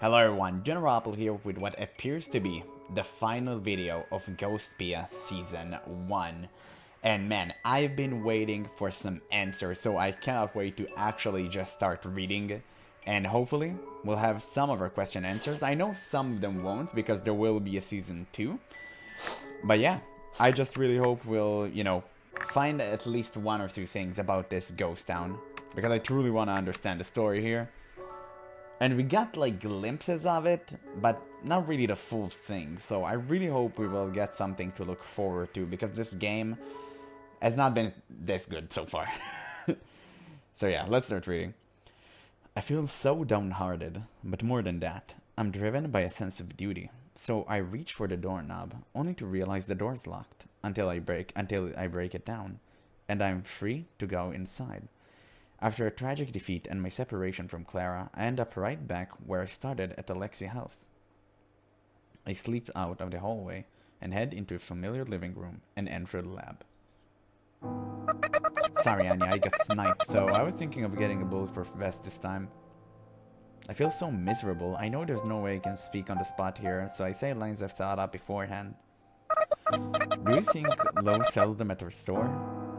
Hello everyone, GeneralApple here with what appears to be the final video of Ghostpia Season 1. And man, I've been waiting for some answers, so I cannot wait to actually just start reading. And hopefully, we'll have some of our question answers. I know some of them won't, because there will be a Season 2. But yeah, I just really hope we'll, find at least one or two things about this ghost town. Because I truly want to understand the story here. And we got like glimpses of it, but not really the full thing. So I really hope we will get something to look forward to, because this game has not been this good so far. So yeah, let's start reading. I feel so downhearted, but more than that, I'm driven by a sense of duty. So I reach for the doorknob, only to realize the door's locked until I break it down, and I'm free to go inside. After a tragic defeat and my separation from Clara, I end up right back where I started at Aleksey's house. I slip out of the hallway and head into a familiar living room and enter the lab. Sorry, Anya, I got sniped, so I was thinking of getting a bulletproof vest this time. I feel so miserable. I know there's no way I can speak on the spot here, so I say lines I've thought up beforehand. Do you think Lo sells them at her store?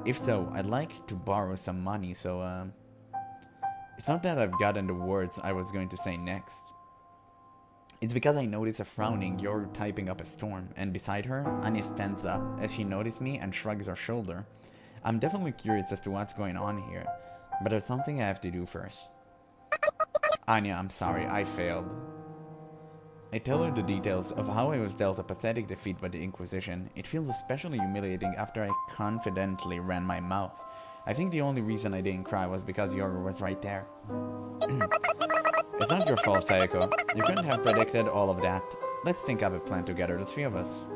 If so, I'd like to borrow some money, so, it's not that I've gotten the words I was going to say next. It's because I notice a frowning you're typing up a storm, and beside her, Anya stands up as she notices me and shrugs her shoulder. I'm definitely curious as to what's going on here, but there's something I have to do first. Anya, I'm sorry, I failed. I tell her the details of how I was dealt a pathetic defeat by the Inquisition. It feels especially humiliating after I confidently ran my mouth. I think the only reason I didn't cry was because Yoru was right there. It's not your fault, Sayako. You couldn't have predicted all of that. Let's think up a plan together, the three of us.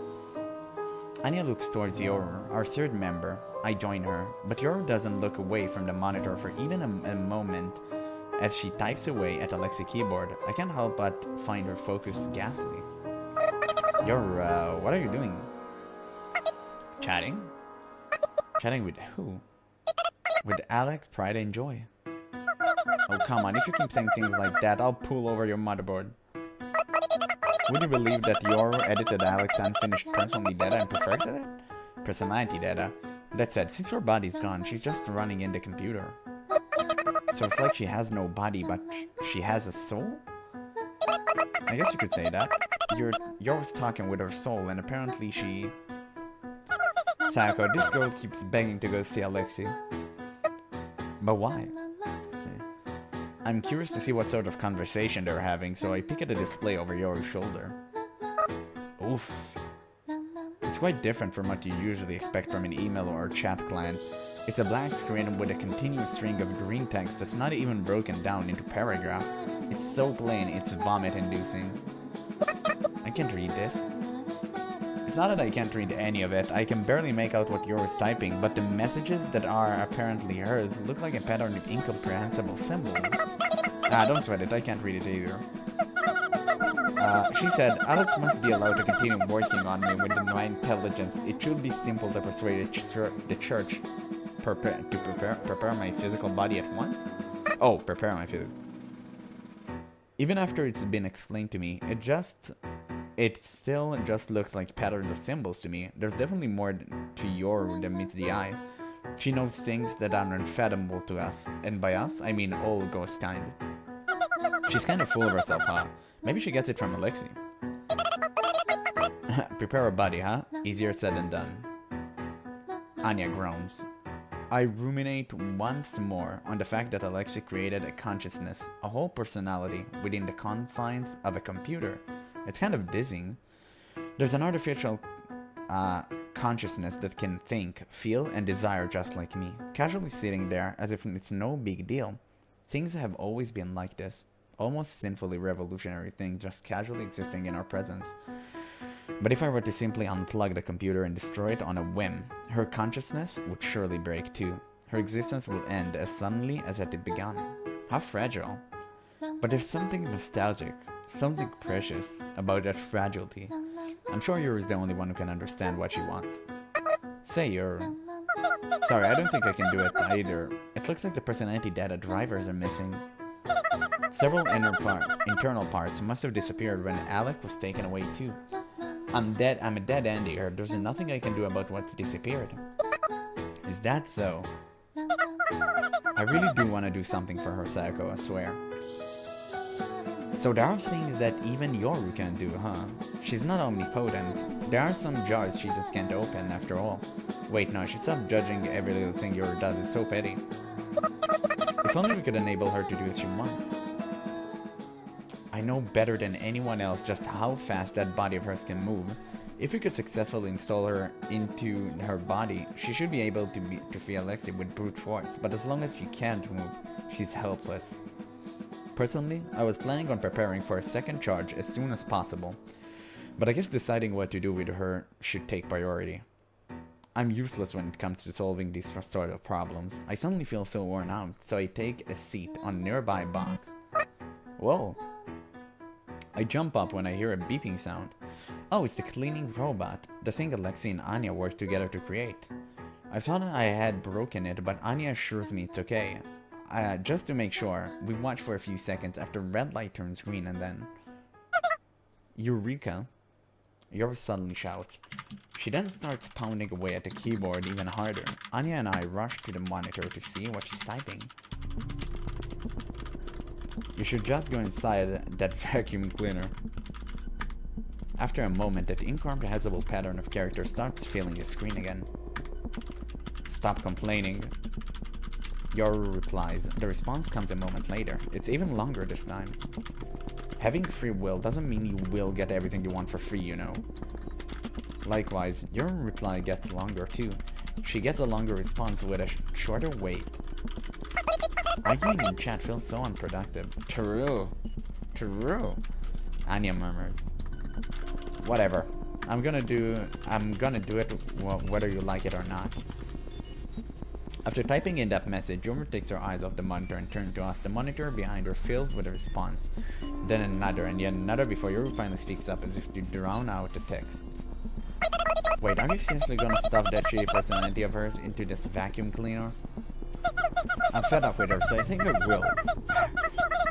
Anya looks towards Yoru, our third member. I join her, but Yoru doesn't look away from the monitor for even a moment. As she types away at Aleksey's keyboard, I can't help but find her focus ghastly. What are you doing? Chatting? Chatting with who? With Alex, Pride, and Joy. Oh, come on, if you keep saying things like that, I'll pull over your motherboard. Would you believe that Yoru edited Alex's unfinished personality data and perfected it? Personality data. That said, since her body's gone, she's just running in the computer. So it's like she has no body, but she has a soul? I guess you could say that. Yoru's talking with her soul, and apparently she... Sayako, this girl keeps begging to go see Aleksey. But why? I'm curious to see what sort of conversation they're having, so I peek at the display over Yoru's shoulder. Oof. It's quite different from what you usually expect from an email or a chat client. It's a black screen with a continuous string of green text that's not even broken down into paragraphs. It's so plain, it's vomit-inducing. I can't read this. It's not that I can't read any of it, I can barely make out what Yoru's typing, but the messages that are apparently hers look like a pattern of incomprehensible symbols. Don't sweat it, I can't read it either. She said, Alex must be allowed to continue working on me with my intelligence. It should be simple to persuade the church to prepare my physical body at once? Oh, prepare my physical. Even after it's been explained to me, it still just looks like patterns of symbols to me. There's definitely more to Yoru than meets the eye. She knows things that are unfathomable to us, and by us, I mean all ghost kind. She's kind of full of herself, huh? Maybe she gets it from Aleksey. Prepare a body, huh? Easier said than done. Anya groans. I ruminate once more on the fact that Aleksey created a consciousness, a whole personality, within the confines of a computer. It's kind of dizzying. There's an artificial consciousness that can think, feel, and desire just like me, casually sitting there as if it's no big deal. Things have always been like this, almost sinfully revolutionary things just casually existing in our presence. But if I were to simply unplug the computer and destroy it on a whim, her consciousness would surely break too. Her existence will end as suddenly as it began. How fragile. But there's something nostalgic, something precious about that fragility. I'm sure you're the only one who can understand what she wants. Say you're... Sorry, I don't think I can do it either. It looks like the personality data drivers are missing. Several internal parts must have disappeared when Alec was taken away too. I'm a dead end here. There's nothing I can do about what's disappeared. Is that so? I really do want to do something for her, Sayako, I swear. So there are things that even Yoru can do, huh? She's not omnipotent. There are some jars she just can't open, after all. Wait, no, I should stop judging every little thing Yoru does. It's so petty. If only we could enable her to do as she wants. I know better than anyone else just how fast that body of hers can move. If we could successfully install her into her body, she should be able to free Aleksey with brute force, but as long as she can't move, she's helpless. Personally, I was planning on preparing for a second charge as soon as possible, but I guess deciding what to do with her should take priority. I'm useless when it comes to solving these sort of problems. I suddenly feel so worn out, so I take a seat on a nearby box. Whoa! I jump up when I hear a beeping sound. Oh, it's the cleaning robot, the thing Aleksey and Anya worked together to create. I thought I had broken it, but Anya assures me it's okay. Just to make sure, we watch for a few seconds after red light turns green and then... Eureka! Yoru suddenly shouts. She then starts pounding away at the keyboard even harder. Anya and I rush to the monitor to see what she's typing. You should just go inside that vacuum cleaner. After a moment, that incomprehensible pattern of characters starts filling the screen again. Stop complaining. Yoru replies. The response comes a moment later. It's even longer this time. Having free will doesn't mean you will get everything you want for free, you know. Likewise, your reply gets longer too. She gets a longer response with a shorter wait. Arguing in chat feels so unproductive. True. True. Anya murmurs. Whatever. I'm gonna do it whether you like it or not. After typing in that message, Yoru takes her eyes off the monitor and turns to us. The monitor behind her fills with a response. Then another, and yet another before Yoru finally speaks up as if to drown out the text. Wait, are you seriously gonna stuff that shitty personality of hers into this vacuum cleaner? I'm fed up with her, so I think I will.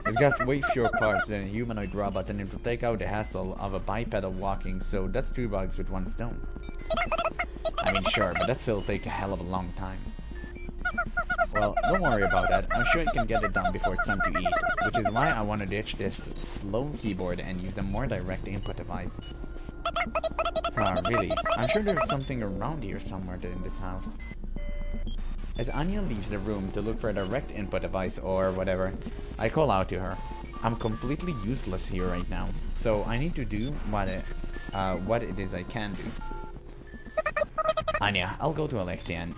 It's got way fewer parts than a humanoid robot, and it will take out the hassle of a bipedal walking, so that's 2 bugs with 1 stone. I mean, sure, but that still take a hell of a long time. Well, don't worry about that. I'm sure you can get it done before it's time to eat, which is why I want to ditch this slow keyboard and use a more direct input device. Really, I'm sure there's something around here somewhere in this house. As Anya leaves the room to look for a direct input device or whatever, I call out to her. I'm completely useless here right now, so I need to do what it is I can do. Anya, I'll go to Aleksey and...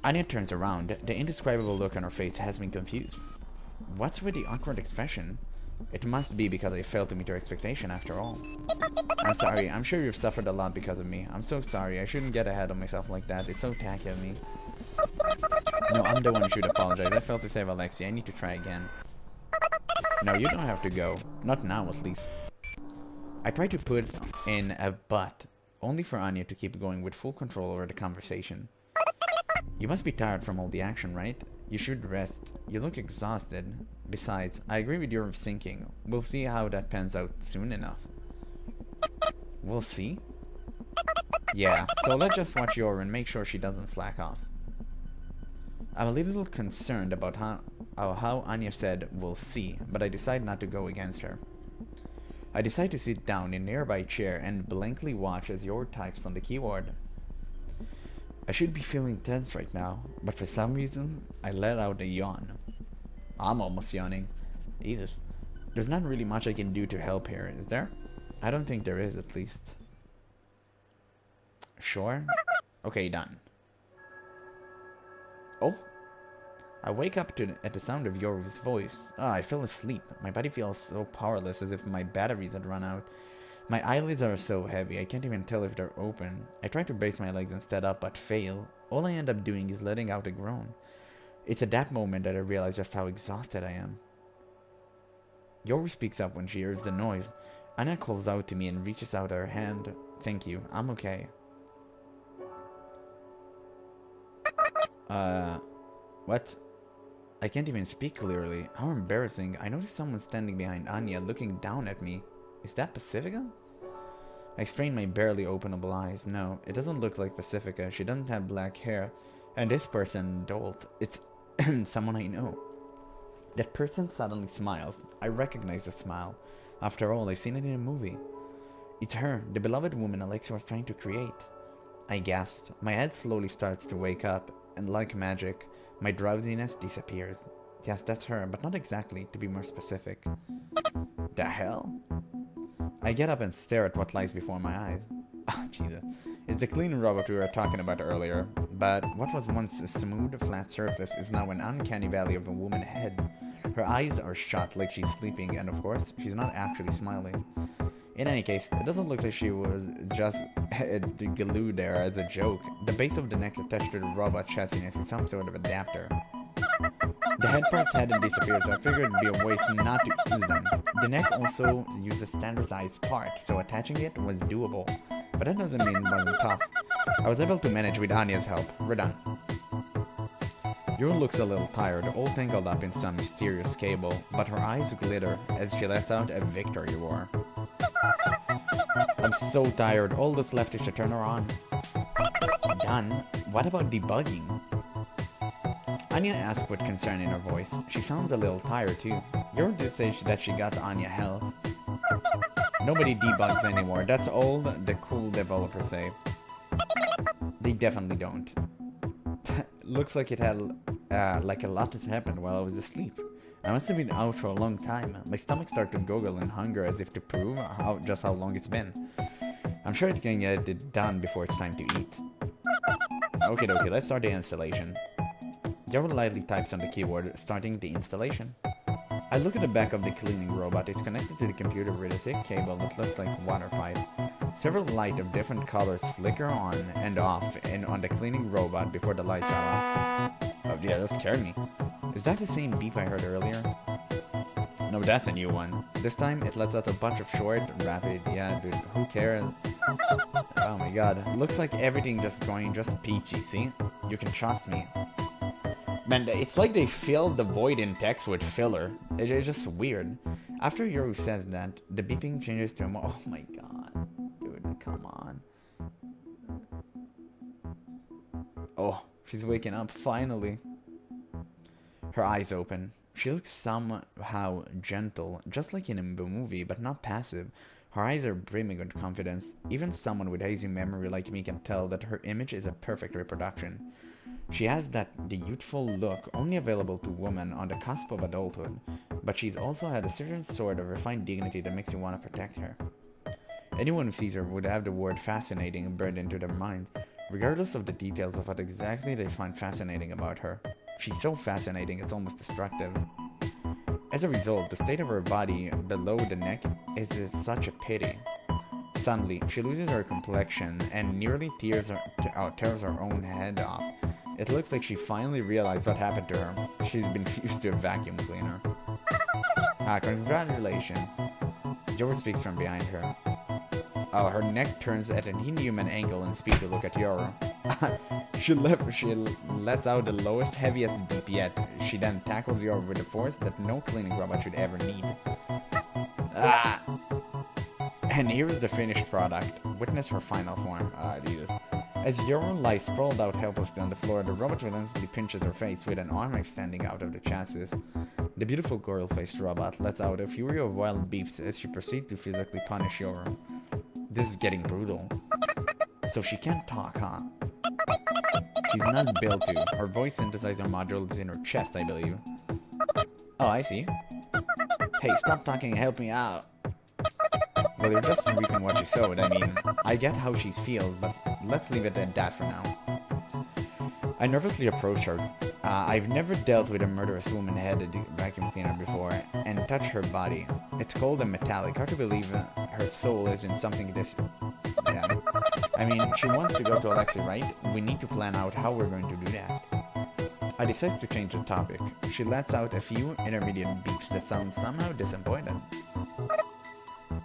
Anya turns around. The indescribable look on her face has me confused. What's with the awkward expression? It must be because I failed to meet her expectation after all. I'm sorry, I'm sure you've suffered a lot because of me. I'm so sorry, I shouldn't get ahead of myself like that. It's so tacky of me. No, I'm the one who should apologize. I failed to save Aleksey. I need to try again. No, you don't have to go. Not now, at least. I tried to put in a but, only for Anya to keep going with full control over the conversation. You must be tired from all the action, right? You should rest. You look exhausted. Besides, I agree with your thinking. We'll see how that pans out soon enough. We'll see? Yeah, so let's just watch Yoru and make sure she doesn't slack off. I'm a little concerned about how Anya said we'll see, but I decide not to go against her. I decide to sit down in a nearby chair and blankly watch as Yoru types on the keyboard. I should be feeling tense right now, but for some reason, I let out a yawn. I'm almost yawning. Jesus. There's not really much I can do to help here, is there? I don't think there is, at least. Sure? Okay, done. Oh? I wake up at the sound of Yoru's voice. I fell asleep. My body feels so powerless, as if my batteries had run out. My eyelids are so heavy, I can't even tell if they're open. I try to brace my legs and stand up, but fail. All I end up doing is letting out a groan. It's at that moment that I realize just how exhausted I am. Yoru speaks up when she hears the noise. Anya calls out to me and reaches out her hand. Thank you, I'm okay. What? I can't even speak clearly. How embarrassing. I noticed someone standing behind Anya looking down at me. Is that Pacifica? I strained my barely openable eyes. No, it doesn't look like Pacifica. She doesn't have black hair. And this person, Dolt, it's someone I know. That person suddenly smiles. I recognize the smile. After all, I've seen it in a movie. It's her, the beloved woman Aleksey was trying to create. I gasped. My head slowly starts to wake up, and like magic, my drowsiness disappears. Yes, that's her, but not exactly, to be more specific. The hell? I get up and stare at what lies before my eyes. Oh, Jesus. It's the clean robot we were talking about earlier, but what was once a smooth, flat surface is now an uncanny valley of a woman's head. Her eyes are shut like she's sleeping, and of course, she's not actually smiling. In any case, it doesn't look like she was just glued there as a joke. The base of the neck attached to the robot chassis is with some sort of adapter. The head parts hadn't disappeared, so I figured it'd be a waste not to use them. The neck also uses a standard-sized part, so attaching it was doable. But that doesn't mean it wasn't tough. I was able to manage with Anya's help. We're done. Yoro looks a little tired, all tangled up in some mysterious cable, but her eyes glitter as she lets out a victory roar. I'm so tired, all that's left is to turn her on. Done? What about debugging? Anya asked with concern in her voice. She sounds a little tired too. Yoro did say that she got Anya health. Nobody debugs anymore, that's all the cool developers say. They definitely don't. Looks like it had like a lot has happened while I was asleep. I must have been out for a long time. My stomach started to gurgle in hunger as if to prove just how long it's been. I'm sure it can get it done before it's time to eat. Okay, let's start the installation. Yoro lightly types on the keyboard, starting the installation. I look at the back of the cleaning robot. It's connected to the computer with a thick cable that looks like a water pipe. Several lights of different colors flicker on and off on the cleaning robot before the lights are off. Oh yeah, that scared me. Is that the same beep I heard earlier? No, that's a new one. This time, it lets out a bunch of short, rapid, yeah, dude, who cares? Oh my god, looks like everything just going just peachy, see? You can trust me. Man, it's like they filled the void in text with filler. It's just weird. After Yoro says that, the beeping changes to a more— oh my god. Dude, come on. Oh, she's waking up, finally. Her eyes open. She looks somehow gentle, just like in a movie, but not passive. Her eyes are brimming with confidence. Even someone with hazy memory like me can tell that her image is a perfect reproduction. She has the youthful look only available to women on the cusp of adulthood, but she's also had a certain sort of refined dignity that makes you want to protect her. Anyone who sees her would have the word fascinating burned into their mind, regardless of the details of what exactly they find fascinating about her. She's so fascinating it's almost destructive. As a result, the state of her body below the neck is such a pity. Suddenly, she loses her complexion and nearly tears her own head off. It looks like she finally realized what happened to her. She's been fused to a vacuum cleaner. Congratulations. Yoro speaks from behind her. Oh, her neck turns at an inhuman angle and speeds to look at Yoro. She lets out the lowest, heaviest beep yet. She then tackles Yoro with a force that no cleaning robot should ever need. And here's the finished product. Witness her final form. Jesus. As Yoro lies sprawled out helplessly on the floor, the robot relentlessly pinches her face with an arm extending out of the chassis. The beautiful girl-faced robot lets out a fury of wild beeps as she proceeds to physically punish Yoro. This is getting brutal. So she can't talk, huh? She's not built to. Her voice synthesizer module is in her chest, I believe. Oh, I see. Hey, stop talking and help me out. Well, you're just reaping what you sowed. I mean, I get how she feels, but let's leave it at that for now. I nervously approach her. I've never dealt with a murderous woman-headed vacuum cleaner before, and touch her body. It's cold and metallic. Hard to believe her soul is in something this— yeah. I mean, she wants to go to Aleksey, right? We need to plan out how we're going to do that. I decide to change the topic. She lets out a few intermediate beeps that sound somehow disappointed.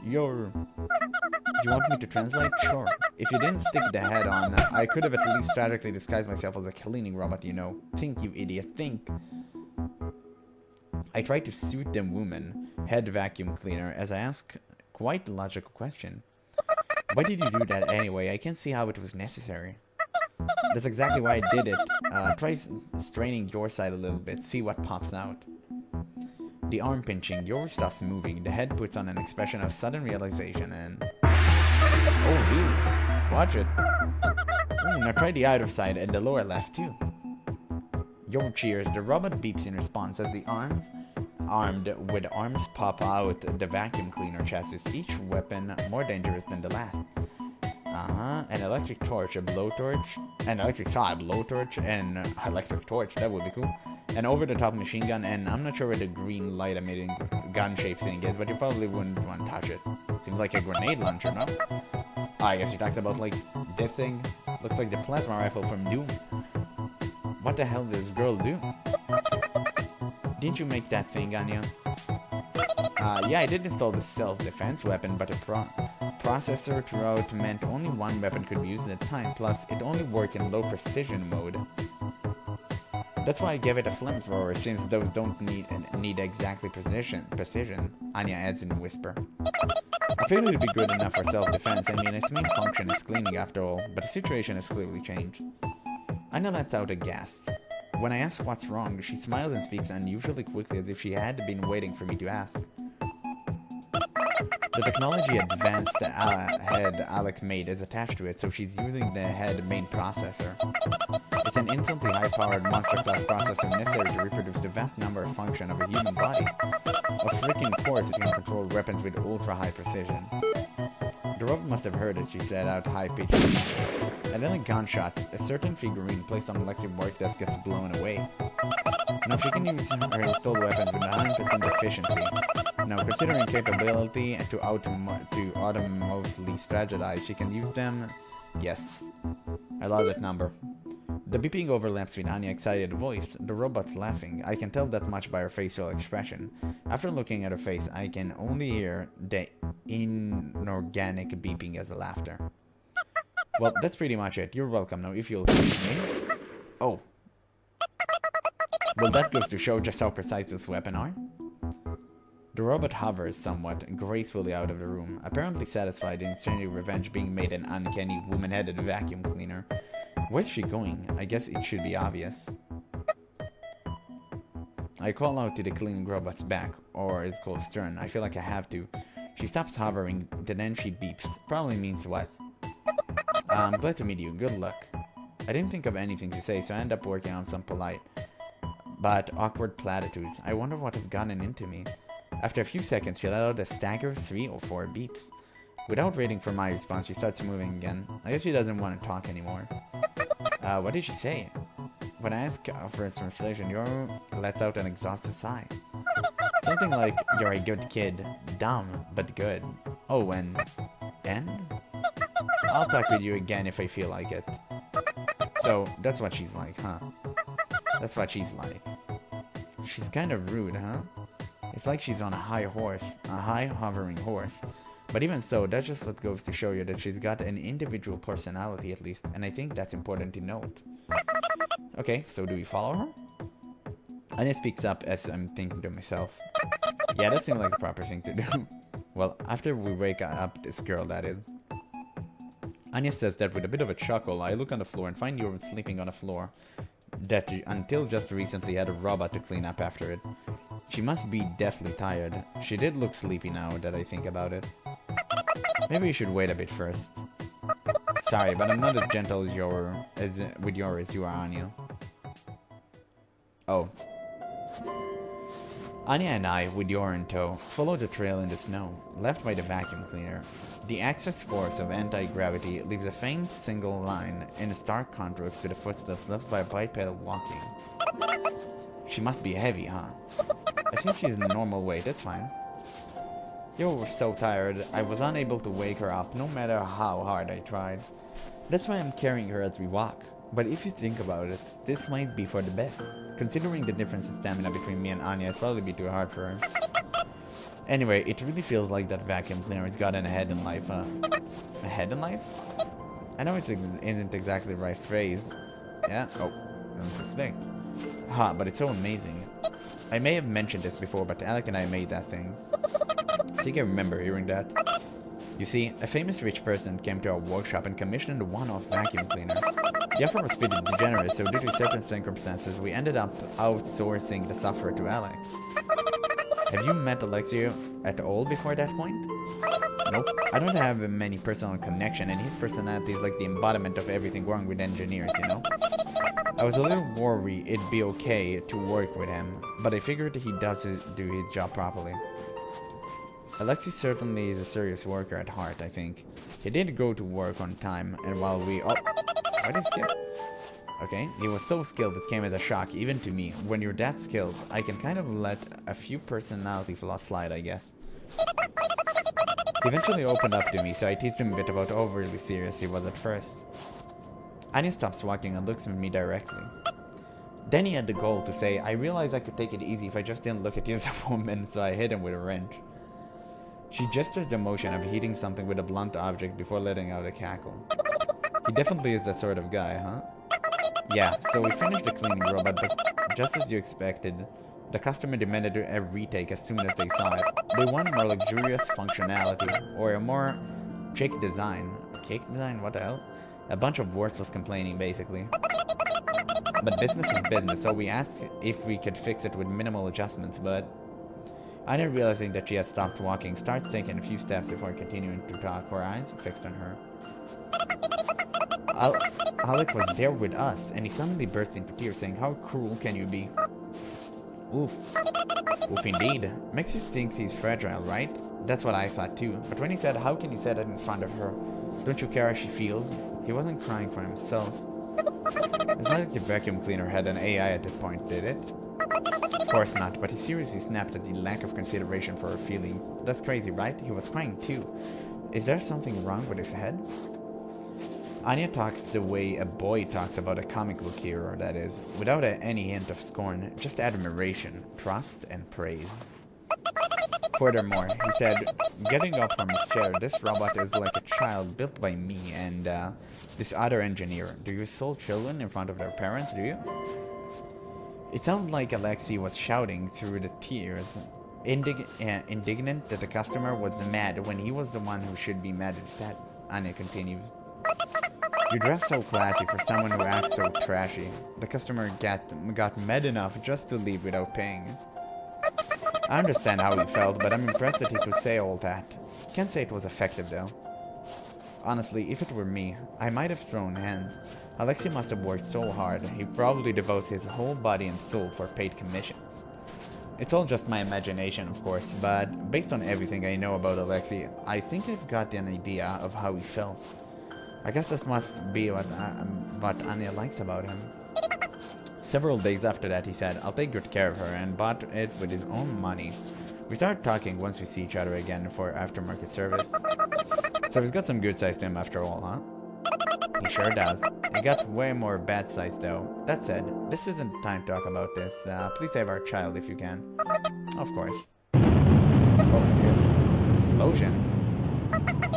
You want me to translate? Sure. If you didn't stick the head on, I could have at least strategically disguised myself as a cleaning robot, you know. Think, you idiot, think. I try to soothe the woman, head vacuum cleaner, as I ask quite the logical question. Why did you do that anyway? I can't see how it was necessary. That's exactly why I did it. Try straining your side a little bit, see what pops out. The arm pinching, yours stops moving, the head puts on an expression of sudden realization and... Oh, really? Watch it. Now try the other side and the lower left too. Your cheers, the robot beeps in response as the armed with arms pop out the vacuum cleaner chassis, each weapon more dangerous than the last. An electric torch, a blowtorch, an electric saw, a blowtorch, and electric torch, that would be cool. An over-the-top machine gun, and I'm not sure where the green light-emitting gun-shaped thing is, but you probably wouldn't want to touch it. Seems like a grenade launcher, no? Oh, I guess you talked about, like, this thing. Looks like the plasma rifle from Doom. What the hell did this girl do? Didn't you make that thing, Anya? Yeah, I did install the self-defense weapon, but the processor throughout meant only one weapon could be used at a time, plus it only worked in low precision mode. That's why I gave it a flamethrower, since those don't need exactly precision, Anya adds in a whisper. I figured it'd be good enough for self-defense. I mean, its main function is cleaning after all, but the situation has clearly changed. Anya lets out a gasp. When I ask what's wrong, she smiles and speaks unusually quickly as if she had been waiting for me to ask. The technology advanced head Alec made is attached to it, so she's using the head main processor. It's an instantly high-powered monster-class processor necessary to reproduce the vast number of functions of a human body. Of freaking course, it can control weapons with ultra-high precision. The robot must have heard it, she said out high-pitched. And then a gunshot, a certain figurine placed on Alexei's work desk gets blown away. Now she can use her installed weapons with 100% efficiency. Now, considering capability and to autonomously strategize, she can use them. Yes. I love that number. The beeping overlaps with Anya's excited voice. The robot's laughing. I can tell that much by her facial expression. After looking at her face, I can only hear the inorganic beeping as the laughter. Well, that's pretty much it. You're welcome now, if you'll excuse me. Oh. Well, that goes to show just how precise this weapon are. The robot hovers somewhat gracefully out of the room, apparently satisfied in exchanging revenge being made an uncanny woman-headed vacuum cleaner. Where's she going? I guess it should be obvious. I call out to the cleaning robot's back, or it's called stern. I feel like I have to. She stops hovering, then she beeps. Probably means what? I'm glad to meet you. Good luck. I didn't think of anything to say, so I end up working on some polite but awkward platitudes. I wonder what have gotten into me. After a few seconds, she let out a stagger of 3 or 4 beeps. Without waiting for my response, she starts moving again. I guess she doesn't want to talk anymore. What did she say? When I ask for its translation, Yoru lets out an exhausted sigh. Something like, you're a good kid. Dumb, but good. Oh, and I'll talk with you again if I feel like it. So, that's what she's like, huh? That's what she's like. She's kind of rude, huh? It's like she's on a high horse, a high hovering horse. But even so, that's just what goes to show you that she's got an individual personality at least, and I think that's important to note. Okay, so do we follow her? Anya speaks up as I'm thinking to myself. Yeah, that seemed like the proper thing to do. Well, after we wake up this girl, that is. Anya says that with a bit of a chuckle. I look on the floor and find Yoru sleeping on the floor that until just recently had a robot to clean up after it. She must be deathly tired. She did look sleepy now that I think about it. Maybe we should wait a bit first. Sorry, but I'm not as gentle as with Yoru as you are, Anya. Oh. Anya and I, with Yoru in tow, follow the trail in the snow, left by the vacuum cleaner. The excess force of anti-gravity leaves a faint single line in stark contrast to the footsteps left by a bipedal walking. She must be heavy, huh? I think she's normal weight, that's fine. Yoru was so tired, I was unable to wake her up no matter how hard I tried. That's why I'm carrying her as we walk. But if you think about it, this might be for the best. Considering the difference in stamina between me and Anya, it'd probably be too hard for her. Anyway, it really feels like that vacuum cleaner has gotten ahead in life, huh? Ahead in life? I know it isn't exactly the right phrase. Yeah? Oh, don't think. Ha, but it's so amazing. I may have mentioned this before, but Alec and I made that thing. I think I remember hearing that. You see, a famous rich person came to our workshop and commissioned a one-off vacuum cleaner. The offer was pretty generous, so due to certain circumstances, we ended up outsourcing the software to Alex. Have you met Aleksey at all before that point? Nope. I don't have many personal connection, and his personality is like the embodiment of everything wrong with engineers, you know? I was a little worried it'd be okay to work with him, but I figured he does do his job properly. Aleksey certainly is a serious worker at heart, I think. He did go to work on time, and while we... Oh, why did he skip? Okay, he was so skilled it came as a shock, even to me. When you're that skilled, I can kind of let a few personality flaws slide, I guess. He eventually opened up to me, so I teased him a bit about how overly serious he was at first. Anya stops walking and looks at me directly. Then he had the goal to say, I realized I could take it easy if I just didn't look at you as a woman, so I hit him with a wrench. She gestures the motion of hitting something with a blunt object before letting out a cackle. He definitely is that sort of guy, huh? Yeah, so we finished the cleaning robot, but just as you expected, the customer demanded a retake as soon as they saw it. They want more luxurious functionality, or a more chic design. Chic design? What the hell? A bunch of worthless complaining, basically. But business is business, so we asked if we could fix it with minimal adjustments, but... Anya, realizing that she had stopped walking, starts taking a few steps before continuing to talk, her eyes fixed on her. Alec was there with us, and he suddenly burst into tears, saying, how cruel can you be? Oof. Oof indeed. Makes you think he's fragile, right? That's what I thought too. But when he said, how can you say that in front of her? Don't you care how she feels? He wasn't crying for himself. It's not like the vacuum cleaner had an AI at that point, did it? Of course not, but he seriously snapped at the lack of consideration for her feelings. That's crazy, right? He was crying too. Is there something wrong with his head? Anya talks the way a boy talks about a comic book hero, that is, without any hint of scorn, just admiration, trust, and praise. Furthermore, he said, getting up from his chair, this robot is like a child built by me and this other engineer. Do you insult children in front of their parents, do you? It sounded like Aleksey was shouting through the tears, indignant that the customer was mad when he was the one who should be mad instead. Anya continues. You dress so classy for someone who acts so trashy. The customer got mad enough just to leave without paying. I understand how he felt, but I'm impressed that he could say all that. Can't say it was effective though. Honestly, if it were me, I might have thrown hands. Aleksey must have worked so hard, he probably devotes his whole body and soul for paid commissions. It's all just my imagination, of course, but based on everything I know about Aleksey, I think I've got an idea of how he felt. I guess this must be what Anya likes about him. Several days after that, he said, I'll take good care of her, and bought it with his own money. We started talking once we see each other again for aftermarket service. So he's got some good sides to him after all, huh? He sure does. He got way more bad sides though. That said, this isn't time to talk about this. Please save our child if you can. Of course. Oh, yeah. Explosion.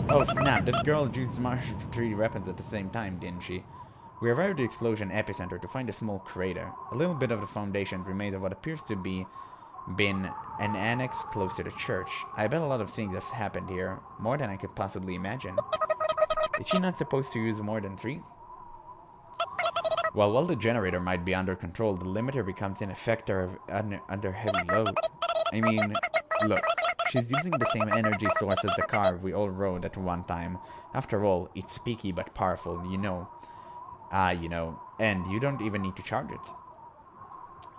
Oh snap, that girl used three weapons at the same time, didn't she? We arrived at the explosion epicenter to find a small crater. A little bit of the foundation remains of what appears to be an annex close to the church. I bet a lot of things have happened here, more than I could possibly imagine. Is she not supposed to use more than 3? Well, while the generator might be under control, the limiter becomes ineffective under heavy load. I mean, look, she's using the same energy source as the car we all rode at one time. After all, it's speaky but powerful, you know. And you don't even need to charge it.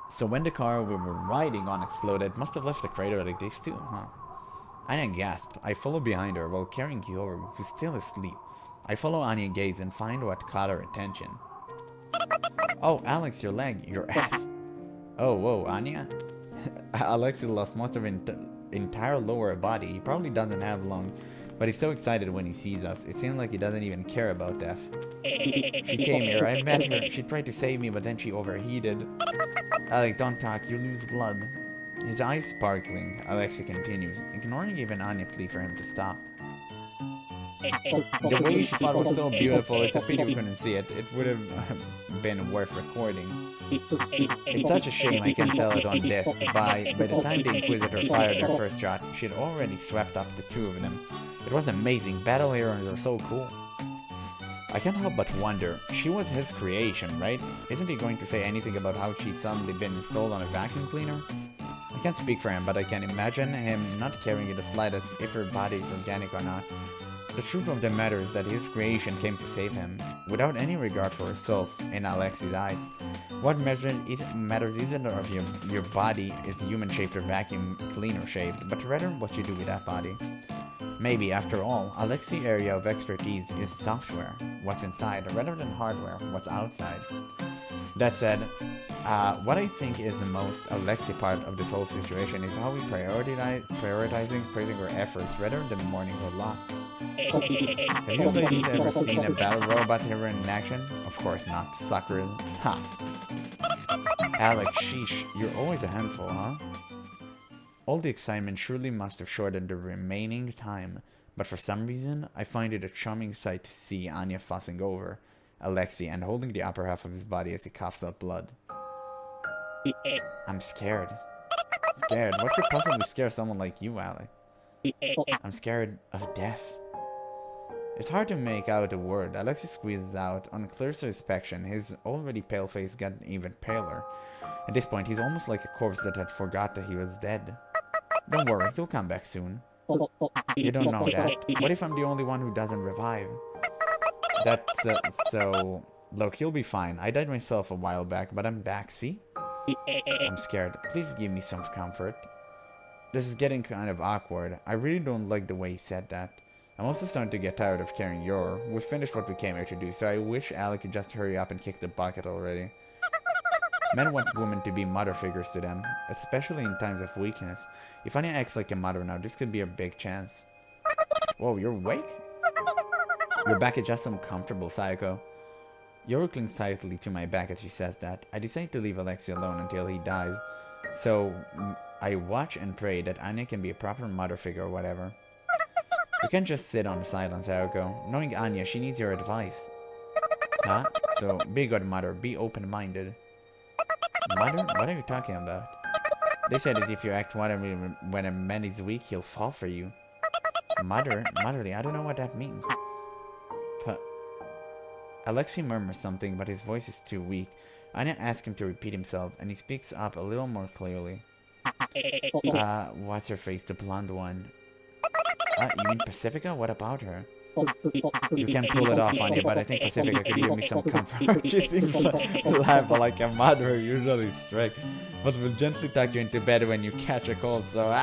So when the car we were riding on exploded, it must have left a crater like this too, huh? Anya gasped. I followed behind her while carrying Kiyoru, who's still asleep. I follow Anya's gaze and find what caught her attention. Oh, Alex, your leg, your ass. Oh, whoa, Anya? Aleksey lost most of his entire lower body. He probably doesn't have long, but he's so excited when he sees us. It seems like he doesn't even care about death. She came here, I met her. She tried to save me, but then she overheated. Alex, don't talk, you lose blood. His eyes sparkling, Aleksey continues, ignoring even Anya's plea for him to stop. The way she fought was so beautiful, it's a pity we couldn't see it. It would have been worth recording. It's such a shame I can't sell it on disc. By the time the Inquisitor fired their first shot, she had already swept up the two of them. It was amazing. Battle heroes are so cool. I can't help but wonder, she was his creation, right? Isn't he going to say anything about how she's suddenly been installed on a vacuum cleaner? I can't speak for him, but I can imagine him not caring in the slightest if her body is organic or not. The truth of the matter is that his creation came to save him, without any regard for herself in Aleksey's eyes. What matters isn't if your body is human-shaped or vacuum cleaner-shaped, but rather what you do with that body. Maybe, after all, Aleksey's area of expertise is software, what's inside, rather than hardware, what's outside. That said, what I think is the most Aleksey part of this whole situation is how we prioritizing praising our efforts rather than mourning our loss. Have you ladies ever seen a battle robot hero in action? Of course not, suckers. Ha! Alex, sheesh, you're always a handful, huh? All the excitement surely must have shortened the remaining time, but for some reason, I find it a charming sight to see Anya fussing over Aleksey and holding the upper half of his body as he coughs up blood. I'm scared. Scared? What could possibly scare someone like you, Alex? I'm scared of death. It's hard to make out a word. Aleksey squeezes out. On closer inspection, his already pale face got even paler. At this point, he's almost like a corpse that had forgot that he was dead. Don't worry, he'll come back soon. You don't know that. What if I'm the only one who doesn't revive? That's so... Look, he'll be fine. I died myself a while back, but I'm back, see? I'm scared. Please give me some comfort. This is getting kind of awkward. I really don't like the way he said that. I'm also starting to get tired of carrying Yor. We've finished what we came here to do, so I wish Alec could just hurry up and kick the bucket already. Men want women to be mother figures to them, especially in times of weakness. If Anya acts like a mother now, this could be a big chance. Whoa, you're awake? Your back is just uncomfortable, Psycho. Yor clings tightly to my back as she says that. I decide to leave Aleksey alone until he dies, so I watch and pray that Anya can be a proper mother figure or whatever. We can't just sit on the sidelines, Psycho. Knowing Anya, she needs your advice. Huh? So, be a good mother, be open-minded. Mother? What are you talking about? They said that if you act when a man is weak, he'll fall for you. Motherly, I don't know what that means. Aleksey murmurs something, but his voice is too weak. Anya asks him to repeat himself, and he speaks up a little more clearly. What's her face, the blonde one? You mean Pacifica? What about her? You can pull it off, Anya, but I think Pacifica could give me some comfort. She seems like a mother, usually strict, but will gently tuck you into bed when you catch a cold, so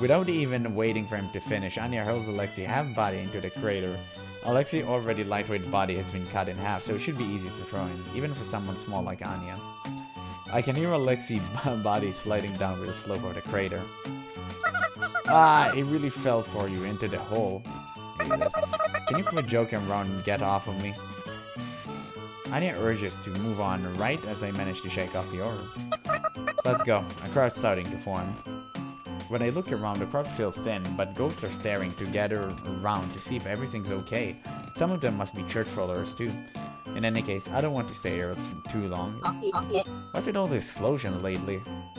Without even waiting for him to finish, Anya hurls Aleksey half-body into the crater. Aleksey's already lightweight body has been cut in half, so it should be easy to throw in, even for someone small like Anya. I can hear Aleksey's body sliding down with the slope of the crater. It really fell for you into the hole. Jesus. Can you quit joking around and get off of me? Anya urges to move on right as I manage to shake off the orb. Let's go. A crowd's starting to form. When I look around, the crowd's still thin, but ghosts are staring to gather around to see if everything's okay. Some of them must be church followers too. In any case, I don't want to stay here too long. What's with all the explosion lately?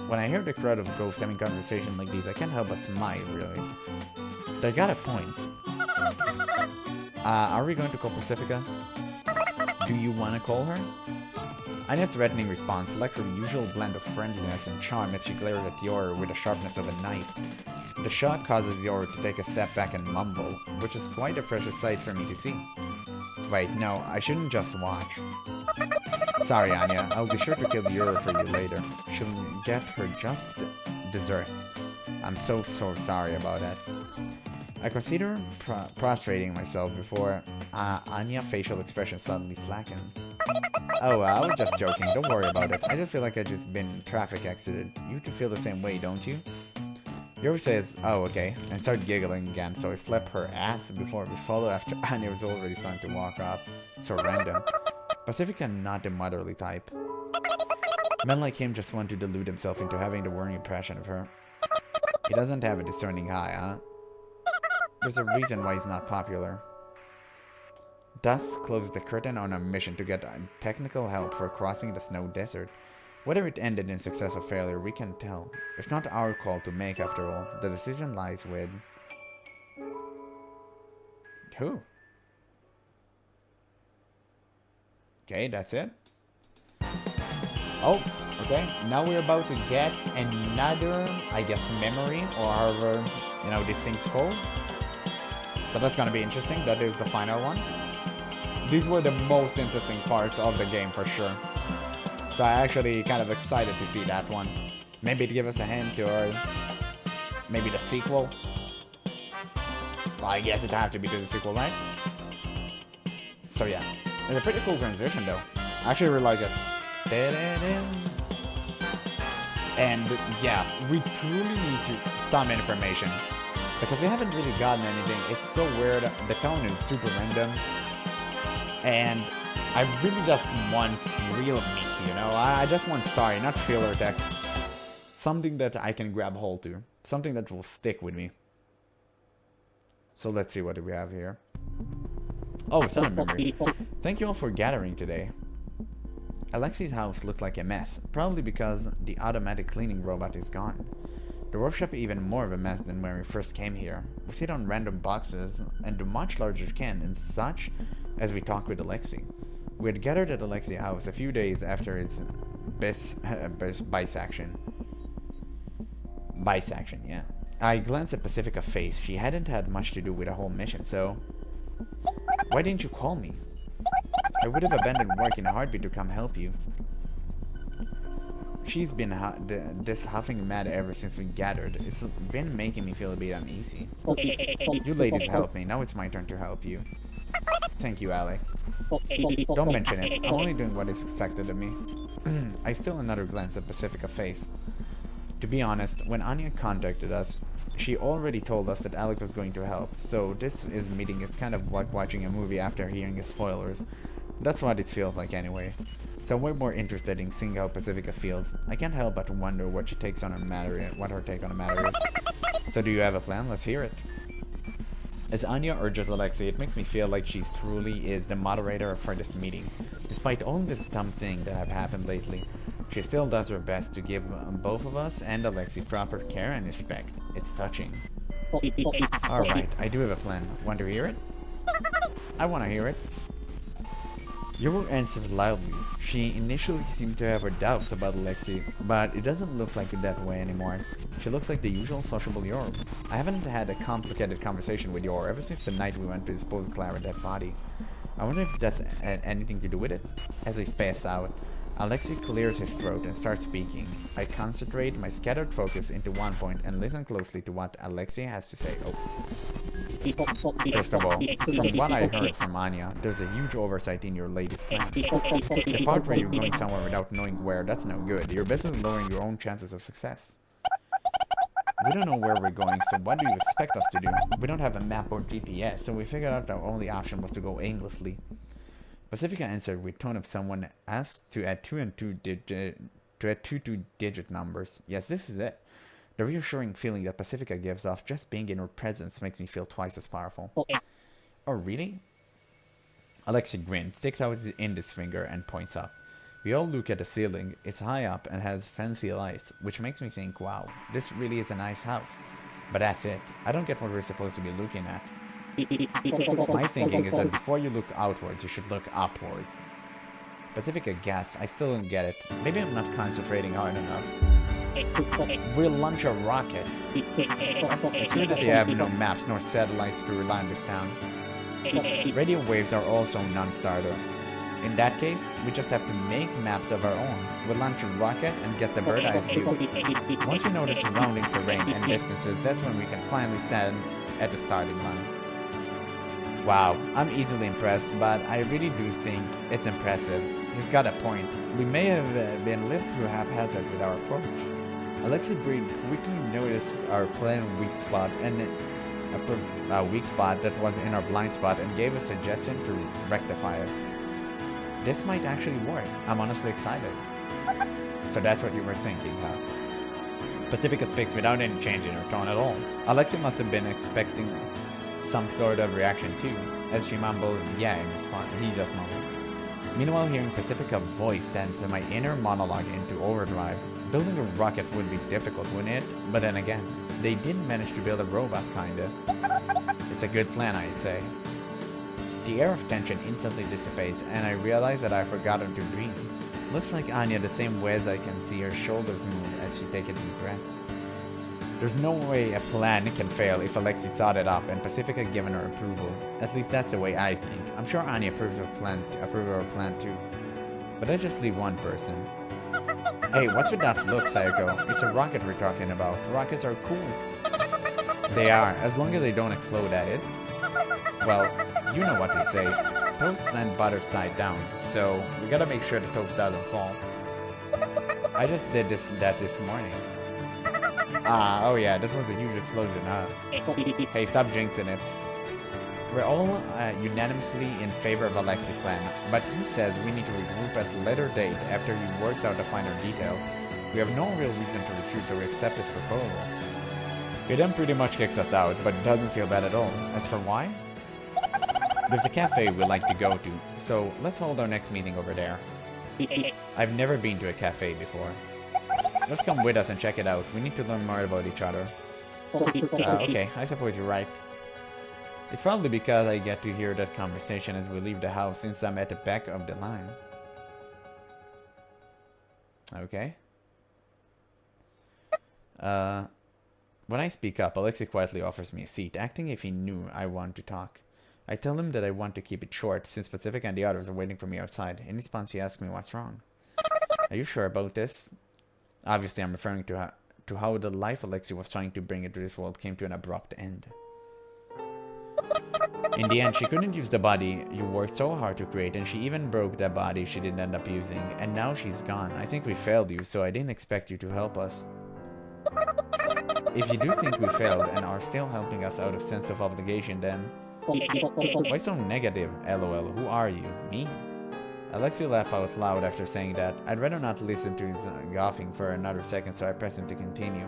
When I hear the crowd of ghosts having conversations like these, I can't help but smile, really. They got a point. Are we going to call Pacifica? Do you want to call her? Anya's threatening response, like her usual blend of friendliness and charm as she glares at Yor with the sharpness of a knife. The shot causes Yor to take a step back and mumble, which is quite a precious sight for me to see. Wait, no, I shouldn't just watch. Sorry, Anya, I'll be sure to kill Yor for you later. She'll get her just desserts. I'm so sorry about that. I consider prostrating myself before Anya's facial expression suddenly slackens. Oh, I was just joking, don't worry about it. I just feel like I just been traffic accident. You two feel the same way, don't you? Yor says, oh, okay, and started giggling again, so I slapped her ass before we followed after Anya was already starting to walk off. So random. Pacifica not the motherly type. Men like him just want to delude himself into having the worrying impression of her. He doesn't have a discerning eye, huh? There's a reason why he's not popular. Thus closes the curtain on our mission to get technical help for crossing the snow desert. Whether it ended in success or failure, we can't tell. It's not our call to make after all. The decision lies with... who? Okay, that's it. Oh, okay. Now we're about to get another, I guess, memory, or however, you know, these things called. So that's gonna be interesting. That is the final one. These were the most interesting parts of the game for sure. So I'm actually kind of excited to see that one. Maybe to give us a hint, or maybe the sequel. Well, I guess it'd have to be to the sequel, right? So yeah. It's a pretty cool transition though. I actually really like it. And yeah, we truly need some information. Because we haven't really gotten anything. It's so weird. The tone is super random. And I really just want real meat, you know? I just want story, not filler text. Something that I can grab hold to. Something that will stick with me. So let's see, what do we have here? Oh, it's not a memory. Thank you all for gathering today. Aleksey's house looked like a mess, probably because the automatic cleaning robot is gone. The workshop is even more of a mess than when we first came here. We sit on random boxes and do much larger can and such as we talk with Aleksey. We had gathered at Aleksey's house a few days after its bisection. Bisection, yeah. I glanced at Pacifica's face. She hadn't had much to do with the whole mission, so... Why didn't you call me? I would have abandoned work in a heartbeat to come help you. She's been this huffing mad ever since we gathered. It's been making me feel a bit uneasy. You ladies helped me. Now it's my turn to help you. Thank you, Alex. Don't mention it. I'm only doing what is expected of me. I steal another glance at Pacifica's face. To be honest, when Anya contacted us, she already told us that Alex was going to help, so this meeting is kind of like watching a movie after hearing the spoilers. That's what it feels like anyway. So we're more interested in seeing how Pacifica feels. I can't help but wonder what she takes on a matter, what her take on the matter is. So do you have a plan? Let's hear it. As Anya urges Aleksey, it makes me feel like she truly is the moderator for this meeting. Despite all this dumb thing that have happened lately, she still does her best to give both of us and Aleksey proper care and respect. It's touching. Alright, I do have a plan. Want to hear it? I want to hear it. Yoru answered loudly. She initially seemed to have her doubts about Aleksey, but it doesn't look like it that way anymore. She looks like the usual sociable Yoru. I haven't had a complicated conversation with Yoru ever since the night we went to dispose Clara dead body. I wonder if that's anything to do with it. As I space out, Aleksey clears his throat and starts speaking. I concentrate my scattered focus into one point and listen closely to what Aleksey has to say. Oh. First of all, from what I heard from Anya, there's a huge oversight in your latest plan. The part where you're going somewhere without knowing where, that's no good. You're basically lowering your own chances of success. We don't know where we're going, so what do you expect us to do? We don't have a map or GPS, so we figured out our only option was to go aimlessly. Pacifica answered with tone of someone asked to add two digit numbers. Yes, this is it. The reassuring feeling that Pacifica gives off just being in her presence makes me feel twice as powerful. Oh, really? Aleksey grinned, sticks out his index finger and points up. We all look at the ceiling. It's high up and has fancy lights, which makes me think, wow, this really is a nice house. But that's it. I don't get what we're supposed to be looking at. My thinking is that before you look outwards, you should look upwards. Pacifica gasped. I still don't get it. Maybe I'm not concentrating hard enough. We'll launch a rocket. It's weird that they have no maps nor satellites to rely on this town. Radio waves are also non-starter. In that case, we just have to make maps of our own. We'll launch a rocket and get the bird's-eye view. Once we know the surroundings, terrain, and distances, that's when we can finally stand at the starting line. Wow, I'm easily impressed, but I really do think it's impressive. He's got a point. We may have been a little too haphazard with our approach. Aleksey quickly noticed our planned weak spot and a weak spot that was in our blind spot and gave a suggestion to rectify it. This might actually work. I'm honestly excited. So that's what you were thinking, huh? Pacifica speaks without any change in her tone at all. Aleksey must have been expecting some sort of reaction too, as she mumbled, yeah, in response. He just mumbled. Meanwhile, hearing Pacifica's voice sends my inner monologue into overdrive. Building a rocket would be difficult, wouldn't it? But then again, they did manage to build a robot, kinda. It's a good plan, I'd say. The air of tension instantly dissipates, and I realize that I've forgotten to breathe. Looks like Anya the same way as I can see her shoulders move as she takes a deep breath. There's no way a plan can fail if Aleksey thought it up and Pacifica given her approval. At least that's the way I think. I'm sure Anya approves of our plan too. But I just leave one person. Hey, what's with that look, Sayako? It's a rocket we're talking about. Rockets are cool. They are, as long as they don't explode, that is. Well, you know what they say. Toast and butter side down, so we gotta make sure the toast doesn't fall. I just did that this morning. Ah, oh yeah, that was a huge explosion, huh? Hey, stop jinxing it. We're all unanimously in favor of Aleksey's plan, but he says we need to regroup at a later date after he works out the finer details. We have no real reason to refuse, so we accept his proposal. He then pretty much kicks us out, but doesn't feel bad at all. As for why? There's a cafe we'd like to go to, so let's hold our next meeting over there. I've never been to a cafe before. Just come with us and check it out. We need to learn more about each other. Okay, I suppose you're right. It's probably because I get to hear that conversation as we leave the house since I'm at the back of the line. Okay. When I speak up, Aleksey quietly offers me a seat, acting if he knew I want to talk. I tell him that I want to keep it short, since Pacifica and the others are waiting for me outside. In response, he asks me what's wrong. Are you sure about this? Obviously, I'm referring to how the life Aleksey was trying to bring into this world came to an abrupt end. In the end, she couldn't use the body you worked so hard to create, and she even broke that body she didn't end up using, and now she's gone. I think we failed you, so I didn't expect you to help us. If you do think we failed and are still helping us out of sense of obligation, then... Why so negative? LOL, who are you? Me? Aleksey laughed out loud after saying that. I'd rather not listen to his gawking for another second, so I pressed him to continue.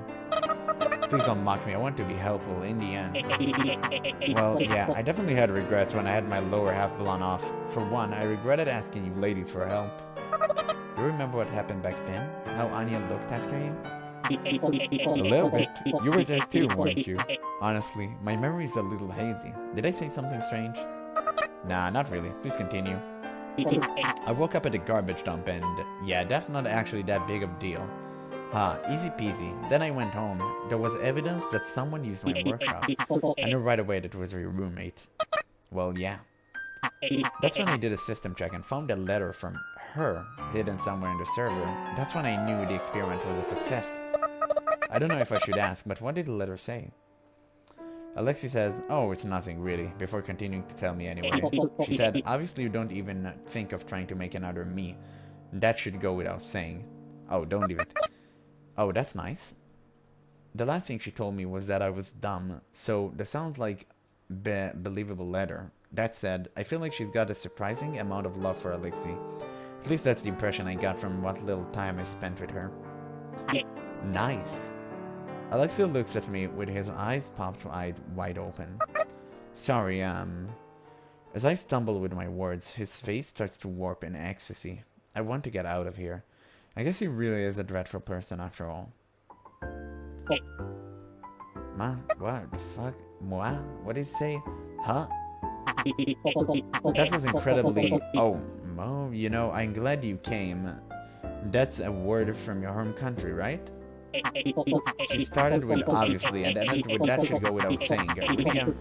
Please don't mock me, I want to be helpful in the end. Well, yeah, I definitely had regrets when I had my lower half blown off. For one, I regretted asking you ladies for help. Do you remember what happened back then? How Anya looked after you? A little bit. You were there too, weren't you? Honestly, my memory's a little hazy. Did I say something strange? Nah, not really. Please continue. I woke up at the garbage dump and, yeah, that's not actually that big of a deal. Easy peasy. Then I went home. There was evidence that someone used my workshop. I knew right away that it was your roommate. Well, yeah. That's when I did a system check and found a letter from her hidden somewhere in the server. That's when I knew the experiment was a success. I don't know if I should ask, but what did the letter say? Aleksey says, oh, it's nothing really, before continuing to tell me anyway. She said, obviously you don't even think of trying to make another me. That should go without saying. Oh, don't leave it. Oh, that's nice. The last thing she told me was that I was dumb, so that sounds like believable letter. That said, I feel like she's got a surprising amount of love for Aleksey. At least that's the impression I got from what little time I spent with her. Nice. Aleksey looks at me with his eyes popped wide open. Sorry, As I stumble with my words, his face starts to warp in ecstasy. I want to get out of here. I guess he really is a dreadful person after all. Ma, what the fuck? Moi? What did he say? Huh? That was incredibly... Oh, Mo, you know, I'm glad you came. That's a word from your home country, right? She started with obviously and ended with that should go without saying,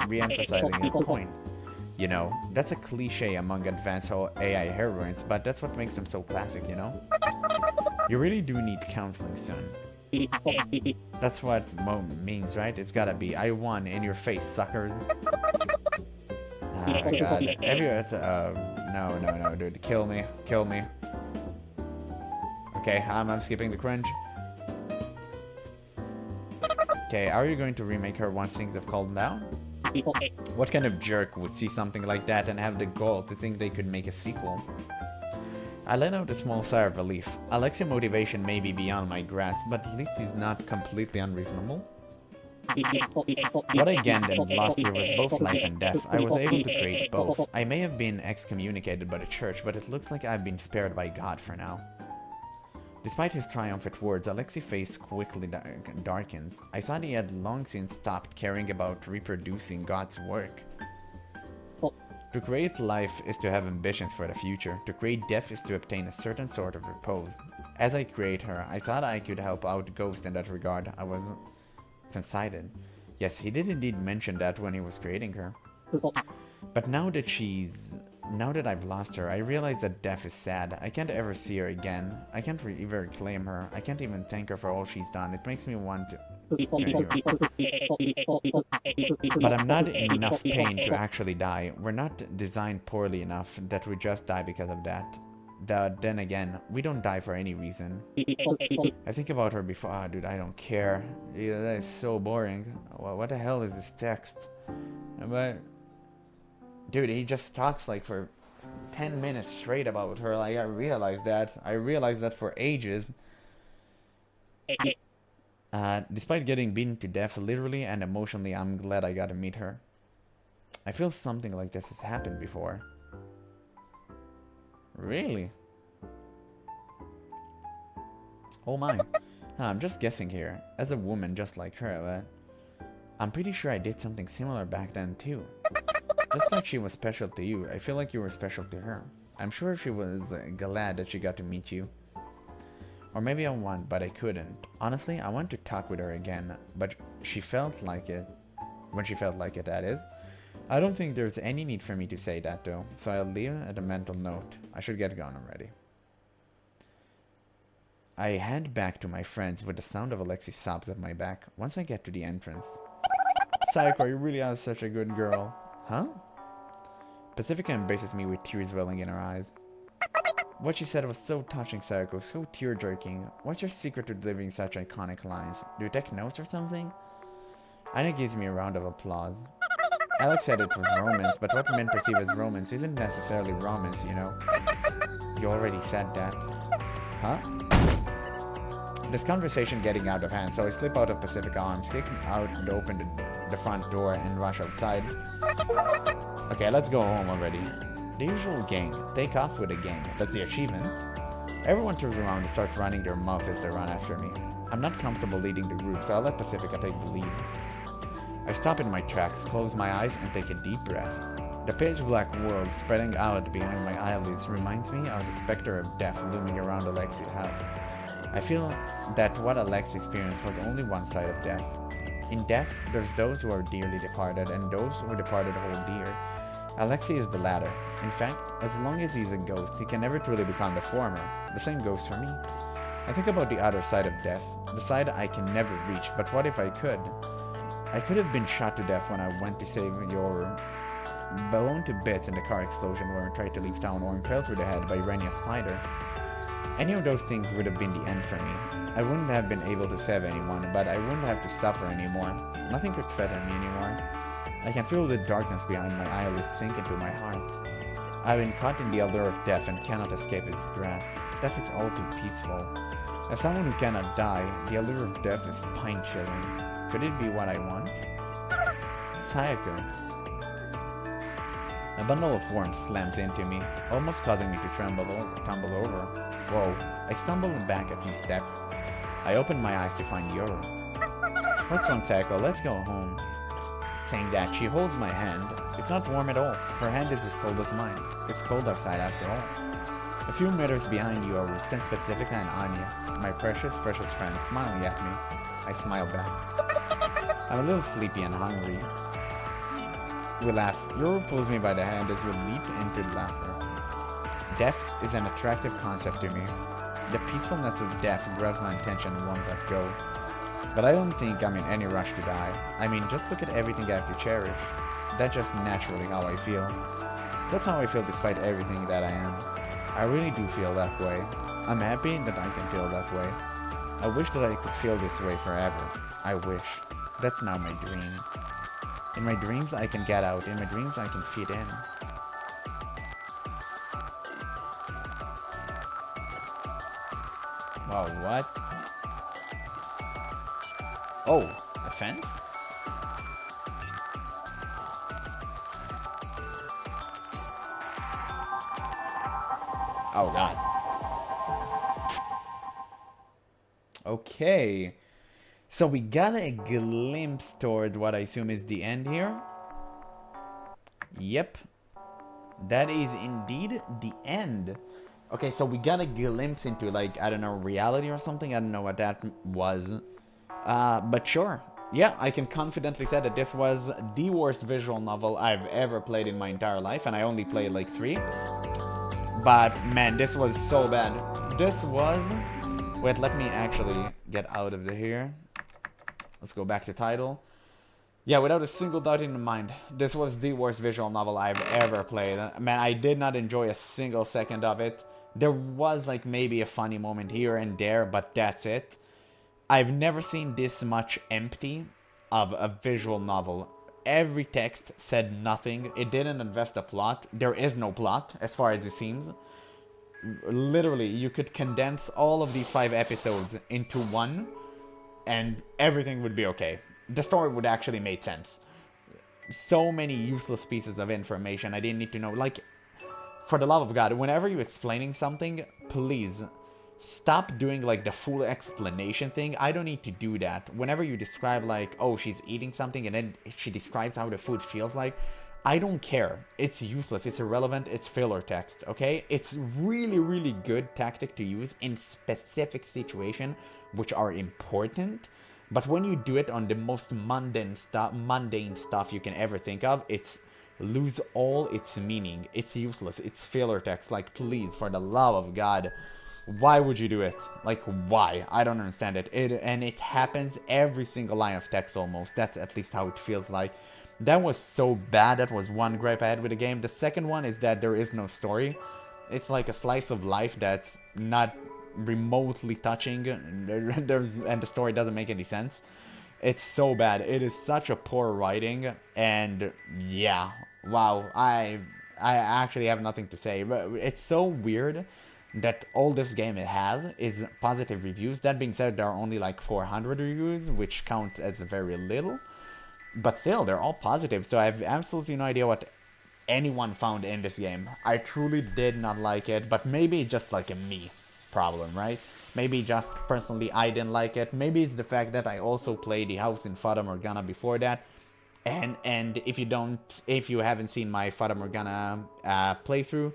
re-emphasizing her point. You know, that's a cliche among advanced AI heroines, but that's what makes them so classic, you know? You really do need counseling soon. That's what Mo means, right? It's gotta be. I won in your face, suckers. Oh god. Have you no, dude. Kill me. Kill me. Okay, I'm skipping the cringe. Okay, are you going to remake her once things have calmed down? What kind of jerk would see something like that and have the gall to think they could make a sequel? I let out a small sigh of relief. Aleksey's motivation may be beyond my grasp, but at least he's not completely unreasonable. What I gained and lost here was both life and death. I was able to create both. I may have been excommunicated by the church, but it looks like I've been spared by God for now. Despite his triumphant words, Alexei's face quickly darkens. I thought he had long since stopped caring about reproducing God's work. To create life is to have ambitions for the future. To create death is to obtain a certain sort of repose. As I create her, I thought I could help out Ghost in that regard. I was coincided. Yes, he did indeed mention that when he was creating her. But now that I've lost her, I realize that death is sad. I can't ever see her again. I can't even reclaim her. I can't even thank her for all she's done. It makes me want to... But I'm not in enough pain to actually die. We're not designed poorly enough that we just die because of that. Then again, we don't die for any reason. I think about her before. Ah, dude, I don't care. Yeah, that is so boring. What the hell is this text? But... Dude, he just talks like for 10 minutes straight about her. Like, I realized that. I realized that for ages. Despite getting beaten to death literally and emotionally, I'm glad I got to meet her. I feel something like this has happened before. Really? Oh my. I'm just guessing here. As a woman just like her, I'm pretty sure I did something similar back then too. Just like she was special to you, I feel like you were special to her. I'm sure she was glad that she got to meet you. Or maybe I want, but I couldn't. Honestly, I want to talk with her again, but she felt like it. When she felt like it, that is. I don't think there's any need for me to say that though, so I'll leave it at a mental note. I should get going already. I head back to my friends with the sound of Aleksey's sobs at my back once I get to the entrance. Psycho, you really are such a good girl. Huh? Pacifica embraces me with tears welling in her eyes. What she said was so touching, Psycho, so tear-jerking. What's your secret to delivering such iconic lines? Do you take notes or something? Anna gives me a round of applause. Alex said it was romance, but what men perceive as romance isn't necessarily romance, you know. You already said that. Huh? This conversation getting out of hand, so I slip out of Pacifica's arms, kick out and open the front door and rush outside. Okay, let's go home already. The usual gang. Take off with a gang. That's the achievement. Everyone turns around and starts running their mouth as they run after me. I'm not comfortable leading the group, so I'll let Pacifica take the lead. I stop in my tracks, close my eyes, and take a deep breath. The pitch black world spreading out behind my eyelids reminds me of the specter of death looming around Aleksey's house. I feel that what Aleksey experienced was only one side of death. In death, there's those who are dearly departed, and those who departed hold dear. Aleksey is the latter. In fact, as long as he's a ghost, he can never truly become the former. The same goes for me. I think about the other side of death, the side I can never reach, but what if I could? I could have been shot to death when I went to save your... blown to bits in the car explosion when I tried to leave town, or impaled through the head by Renia Spider. Any of those things would have been the end for me. I wouldn't have been able to save anyone, but I wouldn't have to suffer anymore. Nothing could threaten me anymore. I can feel the darkness behind my eyelids sink into my heart. I've been caught in the allure of death and cannot escape its grasp. Death is all too peaceful. As someone who cannot die, the allure of death is spine-chilling. Could it be what I want? Sayako. A bundle of worms slams into me, almost causing me to tumble over. Whoa, I stumble back a few steps. I open my eyes to find Yoru. What's wrong, Sayako? Let's go home. Saying that, she holds my hand. It's not warm at all. Her hand is as cold as mine. It's cold outside after all. A few meters behind Yoru stands Pacifica and Anya, my precious, precious friends, smiling at me. I smile back. I'm a little sleepy and hungry. We laugh. Yoru pulls me by the hand as we leap into laughter. Death is an attractive concept to me. The peacefulness of death grabs my attention and won't let go. But I don't think I'm in any rush to die. I mean, just look at everything I have to cherish. That's just naturally how I feel. That's how I feel despite everything that I am. I really do feel that way. I'm happy that I can feel that way. I wish that I could feel this way forever. I wish. That's now my dream. In my dreams I can get out. In my dreams I can fit in. Wow, what? Oh, a fence? Oh god. Okay. So we got a glimpse toward what I assume is the end here. Yep. That is indeed the end. Okay, so we got a glimpse into, like, I don't know, reality or something. I don't know what that was. But sure. Yeah, I can confidently say that this was the worst visual novel I've ever played in my entire life. And I only played, like, 3. But, man, this was so bad. This was... Wait, let me actually get out of here. Let's go back to title. Yeah, without a single doubt in my mind, this was the worst visual novel I've ever played. Man, I did not enjoy a single second of it. There was, like, maybe a funny moment here and there, but that's it. I've never seen this much empty of a visual novel. Every text said nothing. It didn't invest a plot. There is no plot, as far as it seems. Literally, you could condense all of these 5 episodes into one, and everything would be okay. The story would actually make sense. So many useless pieces of information I didn't need to know. Like, for the love of God, whenever you're explaining something, please stop doing, like, the full explanation thing. I don't need to do that. Whenever you describe, like, oh, she's eating something and then she describes how the food feels like, I don't care. It's useless. It's irrelevant. It's filler text, okay? It's really, really good tactic to use in specific situations which are important. But when you do it on the most mundane stuff you can ever think of, it's lose all its meaning. It's useless. It's filler text. Like, please, for the love of God, why would you do it? Like, why? I don't understand it. And it happens every single line of text almost. That's at least how it feels like. That was so bad. That was one gripe I had with the game. The second one is that there is no story. It's like a slice of life that's not remotely touching, and the story doesn't make any sense. It's so bad. It is such a poor writing, and yeah, wow. I actually have nothing to say. But it's so weird that all this game it has is positive reviews. That being said, there are only like 400 reviews, which count as very little. But still, they're all positive, so I have absolutely no idea what anyone found in this game. I truly did not like it, but maybe it's just like a me problem, right? Maybe just personally I didn't like it. Maybe it's the fact that I also played the house in Fata Morgana before that. And if you haven't seen my Fata Morgana playthrough,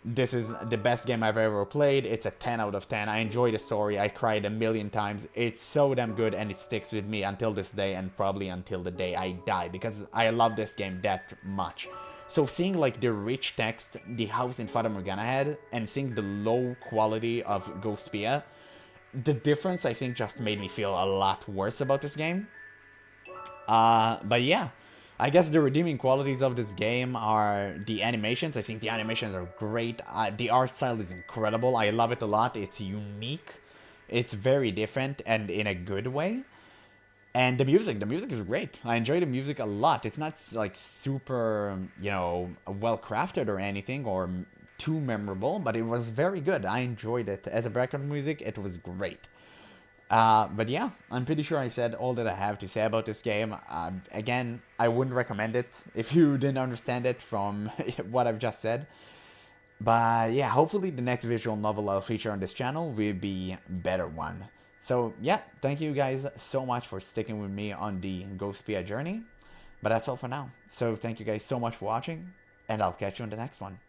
this is the best game I've ever played. It's a 10 out of 10. I enjoy the story. I cried a million times. It's so damn good, and it sticks with me until this day, and probably until the day I die, because I love this game that much. So seeing, like, the rich text the house in Fata Morgana had, and seeing the low quality of Ghostpia, the difference, I think, just made me feel a lot worse about this game. But yeah, I guess the redeeming qualities of this game are the animations. I think the animations are great. The art style is incredible. I love it a lot. It's unique. It's very different, and in a good way. And the music is great. I enjoy the music a lot. It's not, like, super, you know, well-crafted or anything, or too memorable, but it was very good. I enjoyed it. As a background music, it was great. But yeah, I'm pretty sure I said all that I have to say about this game. Again, I wouldn't recommend it if you didn't understand it from what I've just said. But yeah, hopefully the next visual novel I'll feature on this channel will be a better one. So yeah, thank you guys so much for sticking with me on the Ghostpia journey. But that's all for now. So thank you guys so much for watching, and I'll catch you in the next one.